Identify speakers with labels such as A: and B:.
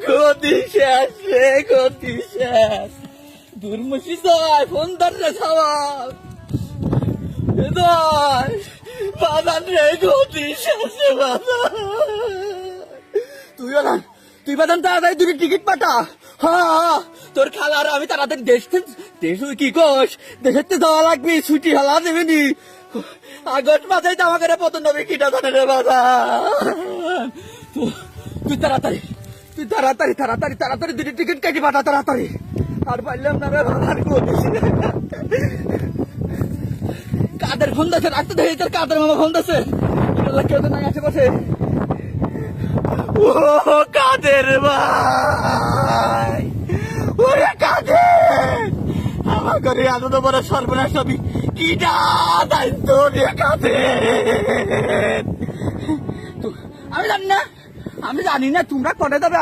A: গতি শেষ রে, গতি শেষ। দুর্মুষি জয় ফোন ধরে সবাই বাজান রে, গতি শেষ রে বাজান। তুই বাজান তাড়াতাড়ি দুটি টিকিট পাঠা। হ্যাঁ, তোর খালার আমি তাড়াতাড়ি দেশ কি কোষ, দেশের যাওয়া লাগবে, ছুটি হালা দেবেনি। আগস্ট মাসে জামা করে পতন নবী কিটা জানে রে বাজান। তুই তাড়াতাড়ি দুটি টিকিট কেটে পাঠা তাড়াতাড়ি। আর পারলাম না রে বাজান, কাদের ফোন দিচ্ছে, রাখতে দেখি তোর কাদের মামা ফোন দিচ্ছে। কেউ তো নাই আশেপাশে। ও কাদের ভাই, ওরে কাদের, আমার ঘরে আনন্দ বড় সর্বনাশ সবই কিটা দায়িত্ব রে কাদের। আমি জানি না তোমরা করে যাবে।